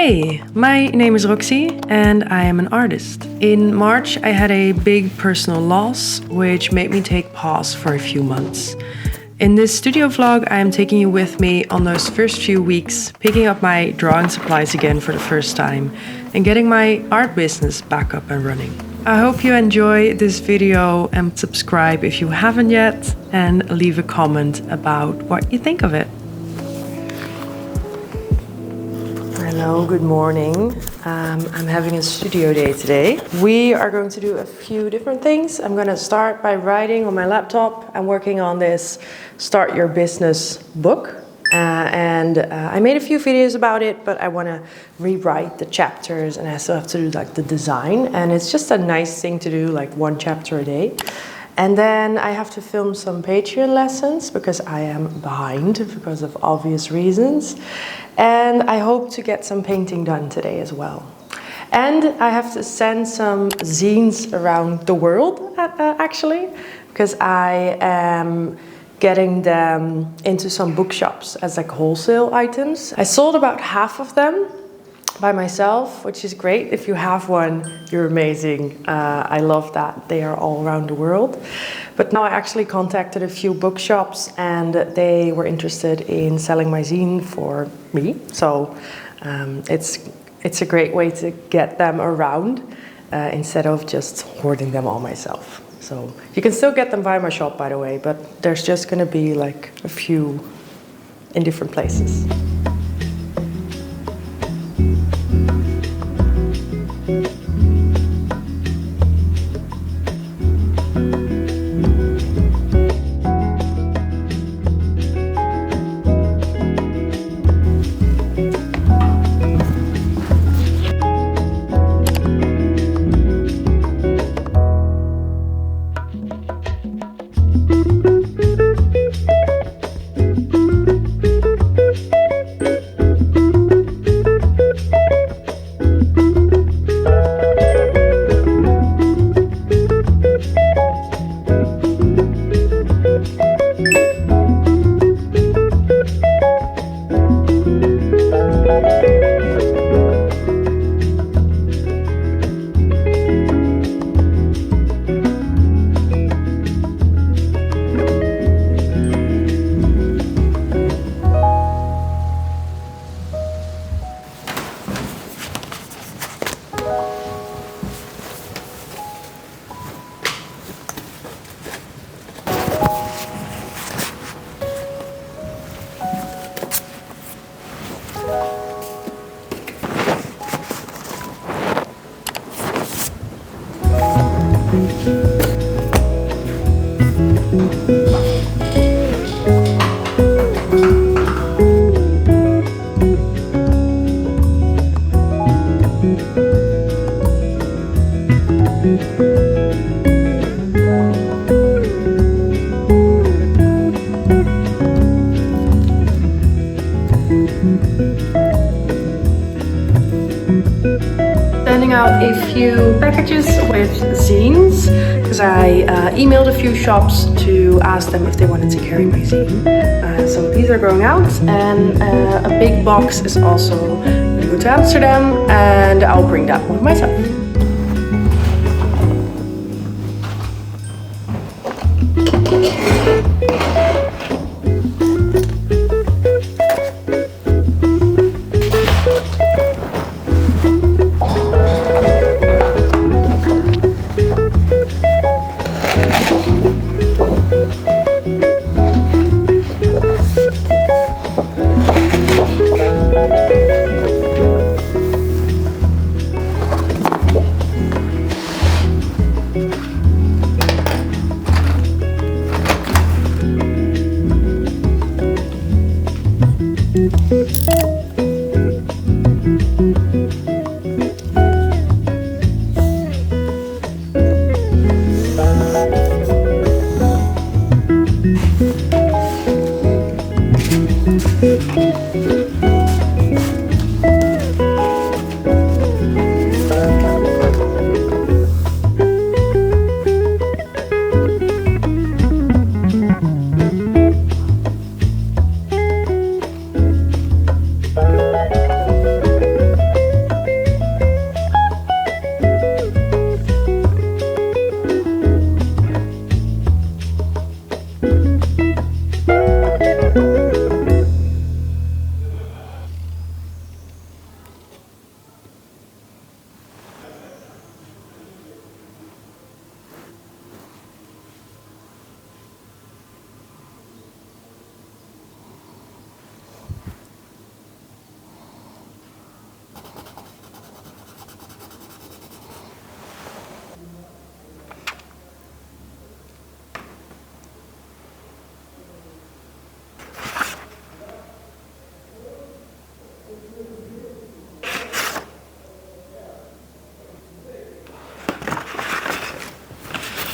Hey, my name is Roxy and I am an artist. In March, I had a big personal loss, which made me take pause for a few months. In this studio vlog, I am taking you with me on those first few weeks, picking up my drawing supplies again for the first time and getting my art business back up and running. I hope you enjoy this video and subscribe if you haven't yet, and leave a comment about what you think of it. Hello, good morning. I'm having a studio day today. We are going to do a few different things. I'm going to start by writing on my laptop. I'm working on this Start Your Business book. I made a few videos about it, but I want to rewrite the chapters and I still have to do like the design. And it's just a nice thing to do, like one chapter a day. And then I have to film some Patreon lessons because I am behind because of obvious reasons. And I hope to get some painting done today as well. And I have to send some zines around the world, actually, because I am getting them into some bookshops as like wholesale items. I sold about half of them by myself, which is great. If you have one, you're amazing. I love that. They are all around the world. But now I actually contacted a few bookshops and they were interested in selling my zine for me. So it's a great way to get them around instead of just hoarding them all myself. So you can still get them via my shop, by the way, but there's just gonna be like a few in different places. Sending out a few packages with zines because I emailed a few shops to ask them if they wanted to carry my zine. So these are going out, and a big box is also going to go to Amsterdam, and I'll bring that one myself.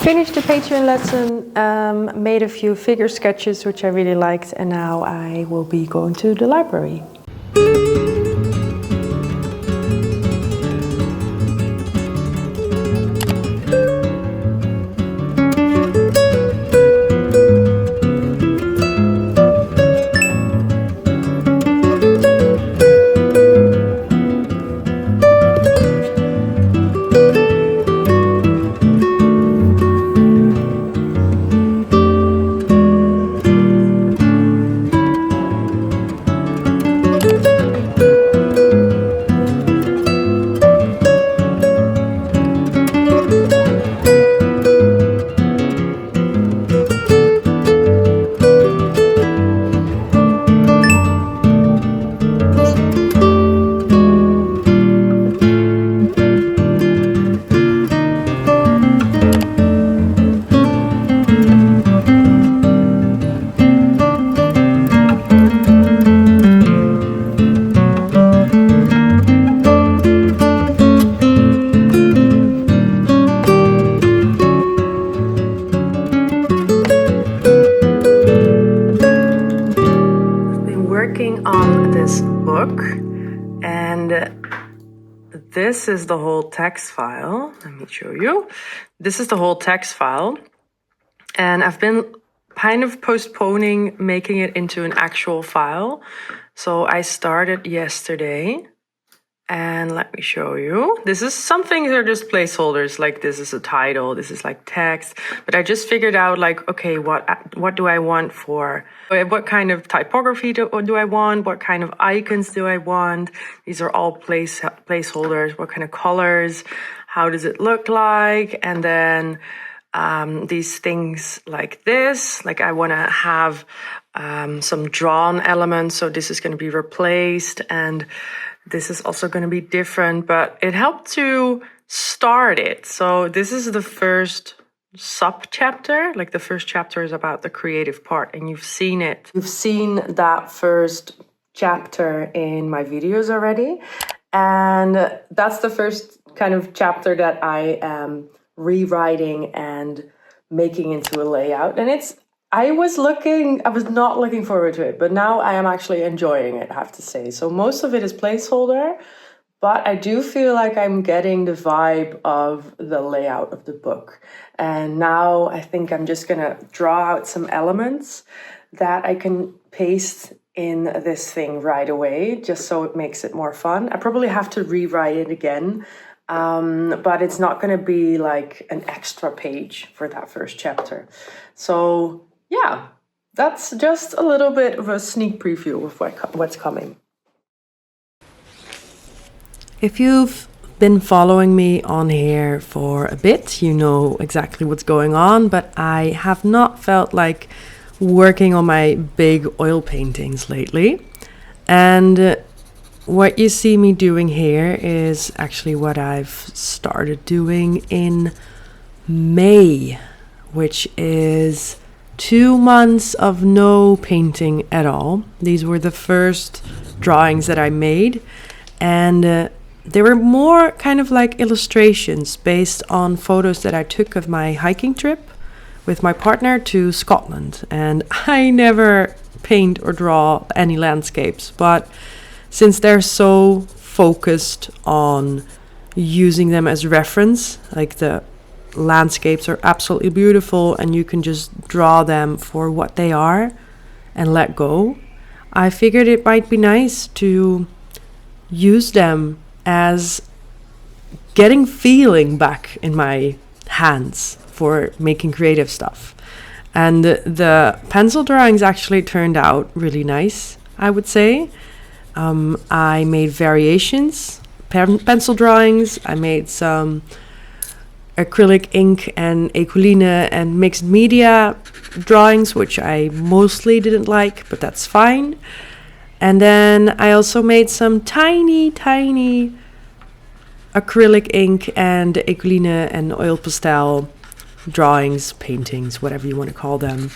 finished the Patreon lesson, made a few figure sketches which I really liked, and now I will be going to the library. On this book, and this is the whole text file. Let me show you. This is the whole text file, and I've been kind of postponing making it into an actual file. So I started yesterday, and let me show you. This is some things are just placeholders, like this is a title, this is like text, but I just figured out like, okay, what do I want for, what kind of typography do I want, what kind of icons do I want? These are all placeholders, what kind of colors, how does it look like? And then these things like this, like I want to have some drawn elements, so this is going to be replaced, and this is also going to be different, but it helped to start it. So this is the first sub-chapter. Like the first chapter is about the creative part, and you've seen it. You've seen that first chapter in my videos already. And that's the first kind of chapter that I am rewriting and making into a layout. And I was not looking forward to it, but now I am actually enjoying it, I have to say. So most of it is placeholder, but I do feel like I'm getting the vibe of the layout of the book. And now I think I'm just gonna draw out some elements that I can paste in this thing right away, just so it makes it more fun. I probably have to rewrite it again, but it's not gonna be like an extra page for that first chapter. So yeah, that's just a little bit of a sneak preview of what's coming. If you've been following me on here for a bit, you know exactly what's going on, but I have not felt like working on my big oil paintings lately. And what you see me doing here is actually what I've started doing in May, which is 2 months of no painting at all. These were the first drawings that I made, and they were more kind of like illustrations based on photos that I took of my hiking trip with my partner to Scotland. And I never paint or draw any landscapes, but since they're so focused on using them as reference, like the landscapes are absolutely beautiful and you can just draw them for what they are and let go, I figured it might be nice to use them as getting feeling back in my hands for making creative stuff. And the pencil drawings actually turned out really nice, I would say. I made variations, pencil drawings, I made some acrylic ink and acryline and mixed media drawings, which I mostly didn't like, but that's fine. And then I also made some tiny acrylic ink and acryline and oil pastel drawings, paintings, whatever you want to call them.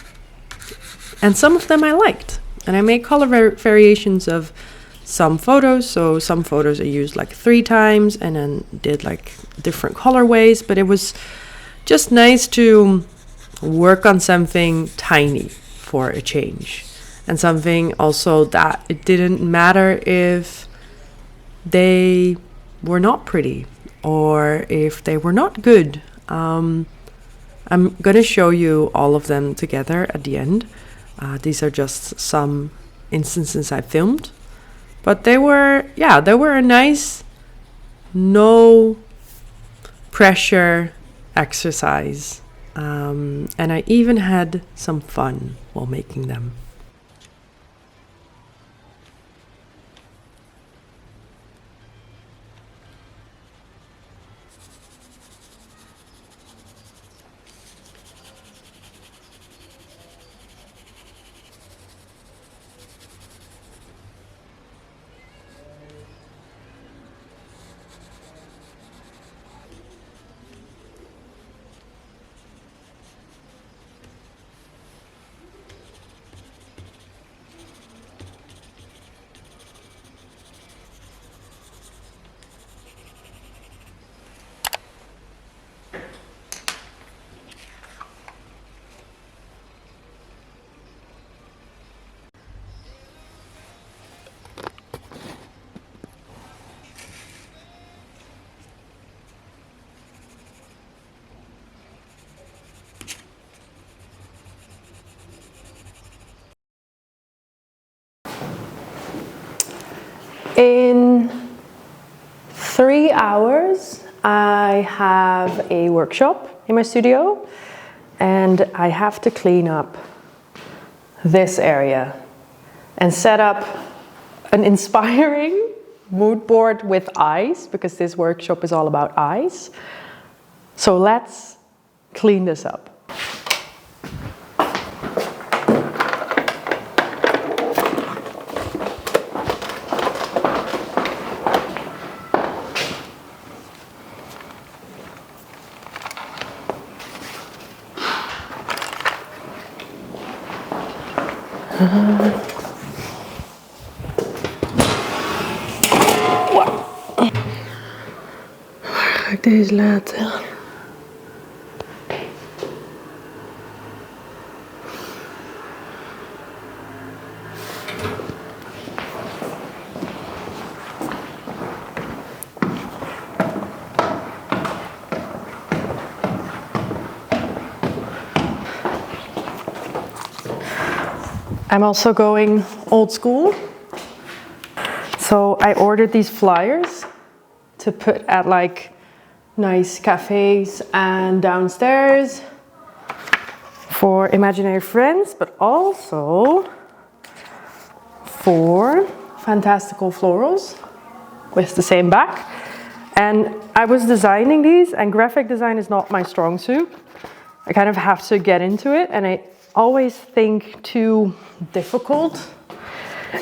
And some of them I liked. And I made color variations of some photos. So some photos I used like 3 times and then did like different colorways. But it was just nice to work on something tiny for a change. And something also that it didn't matter if they were not pretty or if they were not good. I'm going to show you all of them together at the end. These are just some instances I filmed. But they were a nice, no pressure exercise. And I even had some fun while making them. In 3 hours, I have a workshop in my studio and I have to clean up this area and set up an inspiring mood board with eyes, because this workshop is all about eyes. So let's clean this up. Waar ga ik deze laten? I'm also going old school. So I ordered these flyers to put at like nice cafes and downstairs for imaginary friends, but also for fantastical florals with the same back. And I was designing these, and graphic design is not my strong suit. I kind of have to get into it, and I always think too difficult.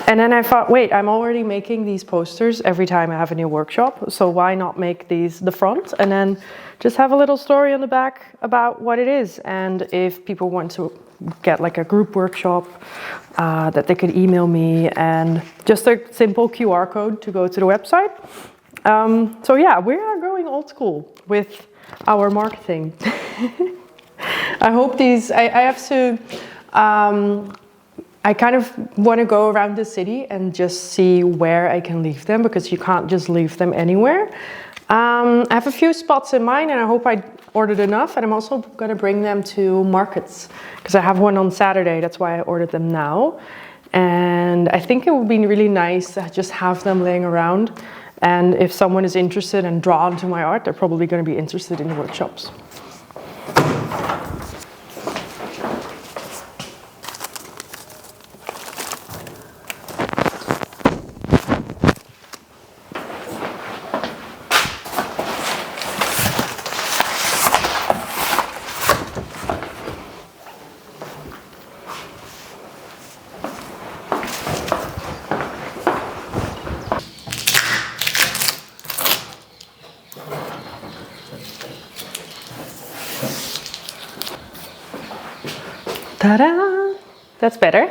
And then I thought, wait, I'm already making these posters every time I have a new workshop, so why not make these the front and then just have a little story on the back about what it is, and if people want to get like a group workshop, that they could email me, and just a simple QR code to go to the website. So yeah, we are going old school with our marketing. I hope these, I have to, I kind of want to go around the city and just see where I can leave them, because you can't just leave them anywhere. I have a few spots in mind, and I hope I ordered enough, and I'm also going to bring them to markets, because I have one on Saturday. That's why I ordered them now. And I think it would be really nice to just have them laying around, and if someone is interested and drawn to my art, they're probably going to be interested in the workshops. Ta-da! That's better.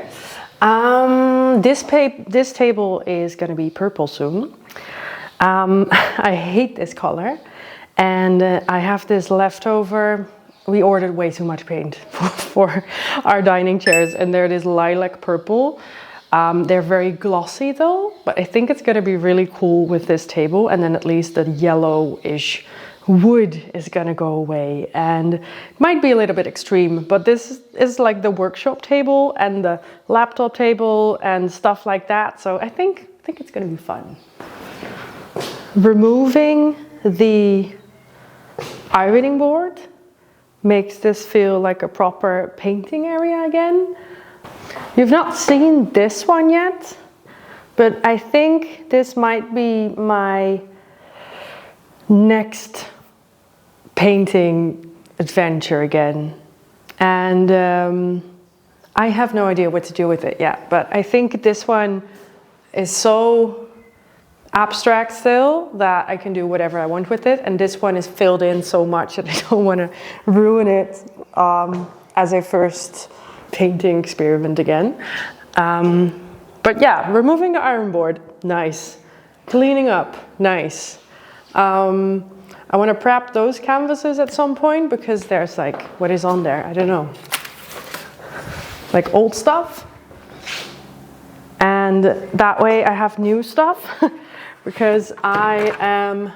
This table is going to be purple soon. I hate this color, and I have this leftover we ordered way too much paint for our dining chairs, and they're this lilac purple. They're very glossy though, but I think it's gonna be really cool with this table, and then at least the yellowish wood is gonna go away, and it might be a little bit extreme, but this is like the workshop table and the laptop table and stuff like that, so I think it's gonna be fun. Removing the ironing board makes this feel like a proper painting area again. You've not seen this one yet, but I think this might be my next painting adventure again. And I have no idea what to do with it yet, but I think this one is so abstract still that I can do whatever I want with it, and this one is filled in so much that I don't want to ruin it as a first painting experiment again. But yeah, removing the iron board, nice. Cleaning up, nice. I want to prep those canvases at some point because there's like, what is on there? I don't know. Like old stuff. And that way I have new stuff because I am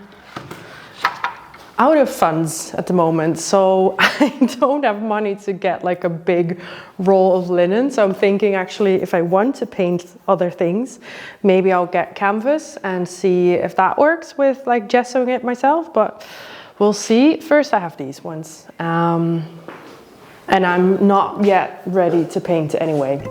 out of funds at the moment, so I don't have money to get like a big roll of linen. So I'm thinking actually if I want to paint other things, maybe I'll get canvas and see if that works with like gessoing it myself, but we'll see. First I have these ones, and I'm not yet ready to paint anyway.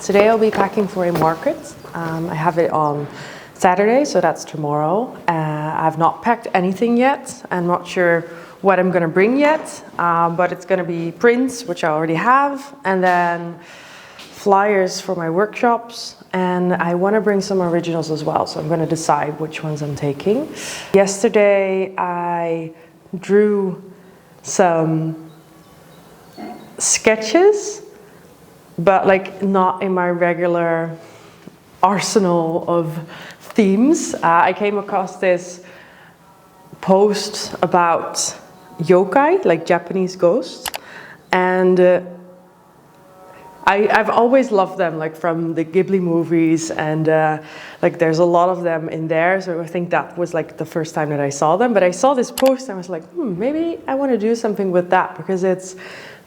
Today I'll be packing for a market. I have it on Saturday, so that's tomorrow. I've not packed anything yet. I'm not sure what I'm gonna bring yet, but it's gonna be prints, which I already have, and then flyers for my workshops, and I want to bring some originals as well, so I'm going to decide which ones I'm taking. Yesterday I drew some sketches, but like not in my regular arsenal of themes. I came across this post about yokai, like Japanese ghosts, and I've always loved them, like from the Ghibli movies, and like there's a lot of them in there, so I think that was like the first time that I saw them. But I saw this post and I was like, maybe I want to do something with that, because it's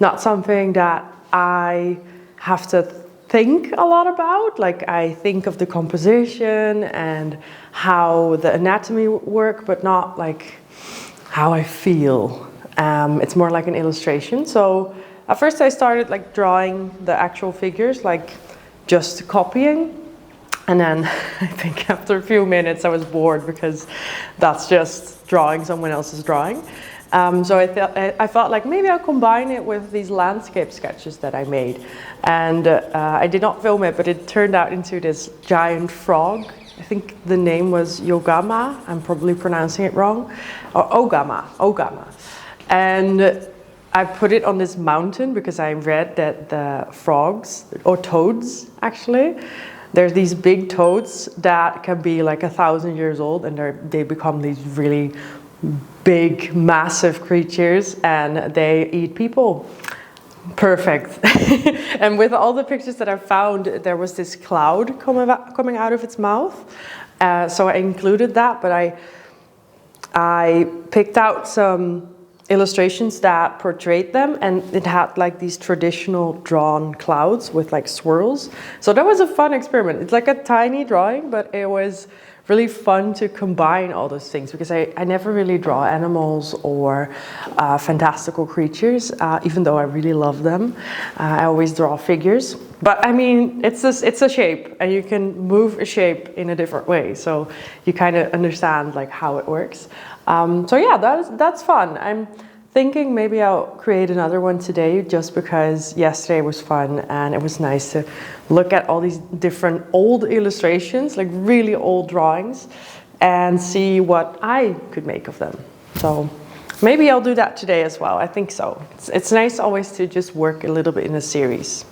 not something that I have to think a lot about. Like I think of the composition and how the anatomy work, but not like how I feel. It's more like an illustration. So at first I started like drawing the actual figures, like just copying. And then I think after a few minutes I was bored, because that's just drawing someone else's drawing. So I felt like maybe I'll combine it with these landscape sketches that I made. And I did not film it, but it turned out into this giant frog. I think the name was Yogama. I'm probably pronouncing it wrong. Or Ogama. And I put it on this mountain because I read that the frogs, or toads actually, there's these big toads that can be like 1,000 years old, and they become these really big, massive creatures, and they eat people. Perfect. And with all the pictures that I found, there was this cloud coming out of its mouth. So I included that, but I picked out some illustrations that portrayed them, and it had like these traditional drawn clouds with like swirls. So that was a fun experiment. It's like a tiny drawing, but it was really fun to combine all those things, because I never really draw animals or fantastical creatures, even though I really love them. I always draw figures. But I mean, it's a shape, and you can move a shape in a different way. So you kind of understand like how it works. So yeah, that's fun. I'm thinking maybe I'll create another one today, just because yesterday was fun and it was nice to look at all these different old illustrations, like really old drawings, and see what I could make of them. So maybe I'll do that today as well. I think so. It's nice always to just work a little bit in a series.